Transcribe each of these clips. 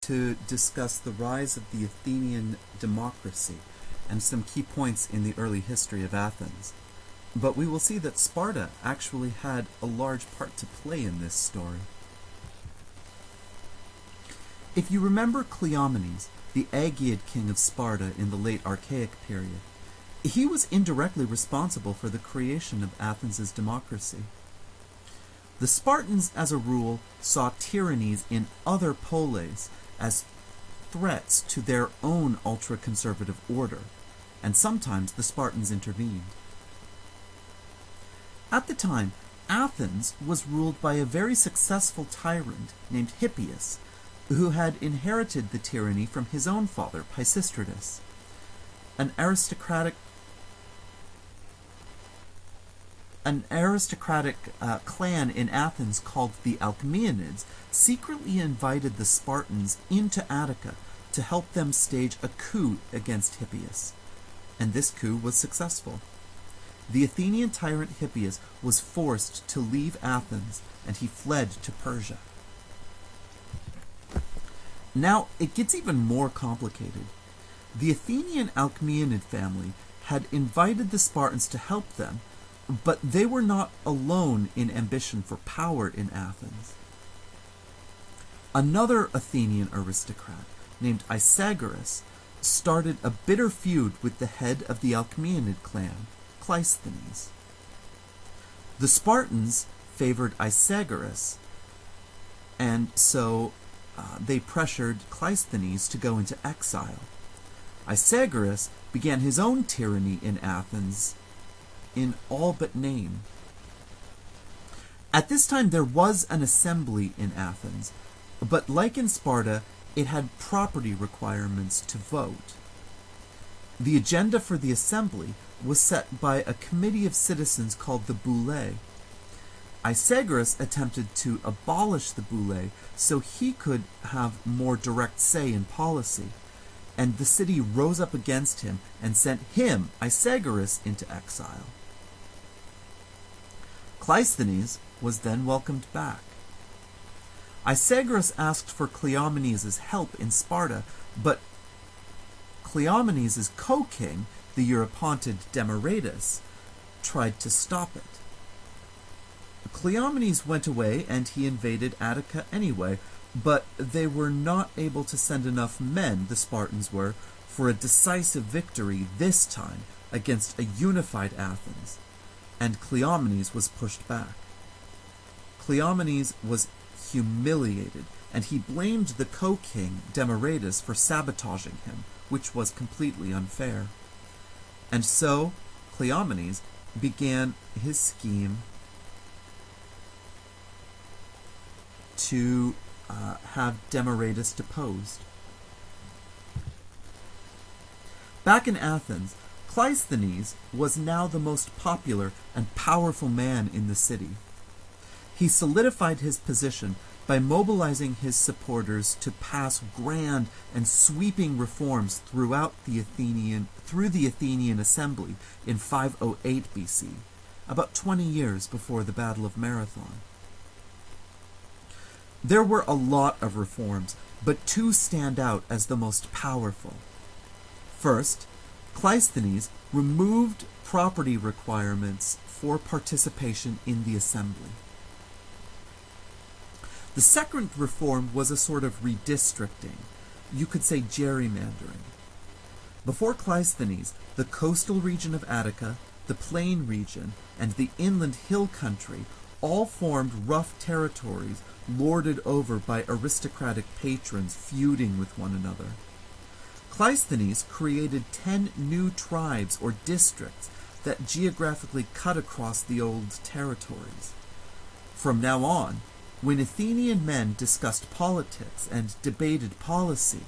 to discuss the rise of the Athenian democracy and some key points in the early history of Athens. But we will see that Sparta actually had a large part to play in this story. If you remember Cleomenes, the Aegeid king of Sparta in the late Archaic period, he was indirectly responsible for the creation of Athens' democracy. The Spartans, as a rule, saw tyrannies in other poleis as threats to their own ultra-conservative order, and sometimes the Spartans intervened. At the time, Athens was ruled by a very successful tyrant named Hippias, who had inherited the tyranny from his own father, Pisistratus. An aristocratic clan in Athens called the Alcmaeonids secretly invited the Spartans into Attica to help them stage a coup against Hippias, and this coup was successful. The Athenian tyrant Hippias was forced to leave Athens, and he fled to Persia. Now, it gets even more complicated. The Athenian Alcmaeonid family had invited the Spartans to help them, but they were not alone in ambition for power in Athens. Another Athenian aristocrat, named Isagoras, started a bitter feud with the head of the Alcmaeonid clan, Cleisthenes. The Spartans favored Isagoras, and so they pressured Cleisthenes to go into exile. Isagoras began his own tyranny in Athens in all but name. At this time there was an assembly in Athens, but like in Sparta, it had property requirements to vote. The agenda for the assembly was set by a committee of citizens called the Boulé. Isagoras attempted to abolish the Boulé so he could have more direct say in policy, and the city rose up against him and sent him, Isagoras, into exile. Cleisthenes was then welcomed back. Isagoras asked for Cleomenes' help in Sparta, but Cleomenes' co-king, the Eurypontid Demaratus, tried to stop it. Cleomenes went away and he invaded Attica anyway, but they were not able to send enough men, the Spartans were, for a decisive victory this time against a unified Athens, and Cleomenes was pushed back. Cleomenes was humiliated, and he blamed the co-king Demaratus for sabotaging him, which was completely unfair. And so Cleomenes began his scheme to have Demaratus deposed. Back in Athens, Cleisthenes was now the most popular and powerful man in the city. He solidified his position by mobilizing his supporters to pass grand and sweeping reforms through the Athenian assembly in 508 BC, about 20 years before the Battle of Marathon. There were a lot of reforms, but two stand out as the most powerful. First, Cleisthenes removed property requirements for participation in the assembly. The second reform was a sort of redistricting, you could say gerrymandering. Before Cleisthenes, the coastal region of Attica, the plain region, and the inland hill country all formed rough territories lorded over by aristocratic patrons feuding with one another. Cleisthenes created 10 new tribes or districts that geographically cut across the old territories. From now on, when Athenian men discussed politics and debated policy,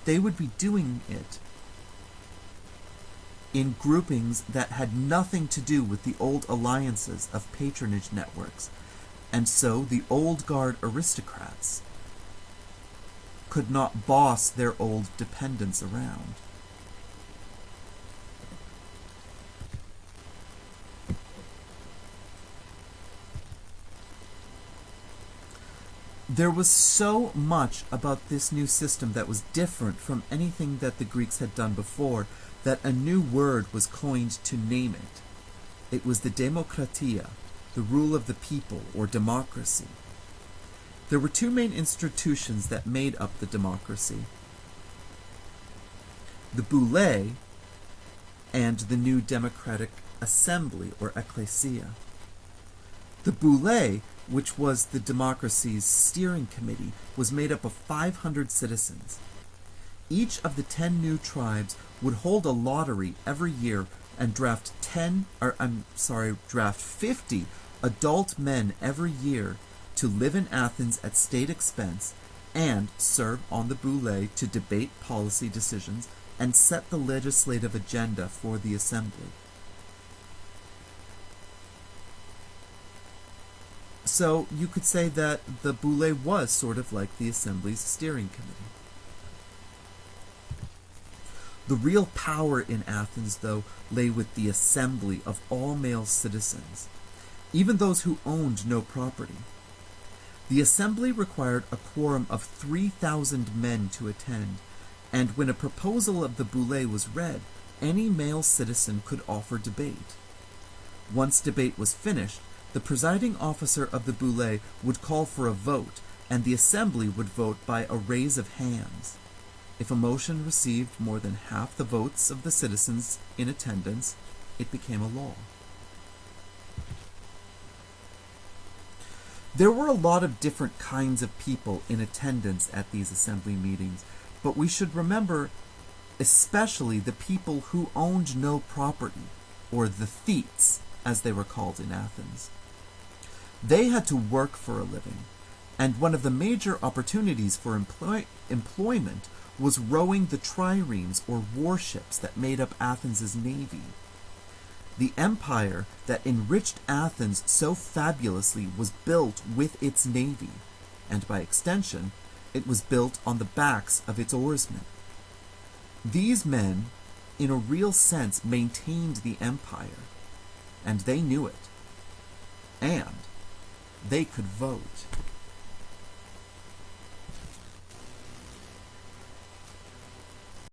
they would be doing it in groupings that had nothing to do with the old alliances of patronage networks, and so the old guard aristocrats could not boss their old dependents around. There was so much about this new system that was different from anything that the Greeks had done before that a new word was coined to name it. It was the demokratia, the rule of the people, or democracy. There were two main institutions that made up the democracy: the boule and the new democratic assembly, or ecclesia. The boule, which was the democracy's steering committee, was made up of 500 citizens. Each of the 10 new tribes would hold a lottery every year and draft 50 adult men every year to live in Athens at state expense and serve on the boule to debate policy decisions and set the legislative agenda for the assembly. So you could say that the boule was sort of like the assembly's steering committee. The real power in Athens, though, lay with the assembly of all male citizens, even those who owned no property. The assembly required a quorum of 3,000 men to attend, and when a proposal of the boule was read, any male citizen could offer debate. Once debate was finished, the presiding officer of the boule would call for a vote, and the assembly would vote by a raise of hands. If a motion received more than half the votes of the citizens in attendance, it became a law. There were a lot of different kinds of people in attendance at these assembly meetings, but we should remember especially the people who owned no property, or the thetes, as they were called in Athens. They had to work for a living, and one of the major opportunities for employment was rowing the triremes, or warships that made up Athens' navy. The empire that enriched Athens so fabulously was built with its navy, and by extension, it was built on the backs of its oarsmen. These men, in a real sense, maintained the empire, and they knew it. And they could vote.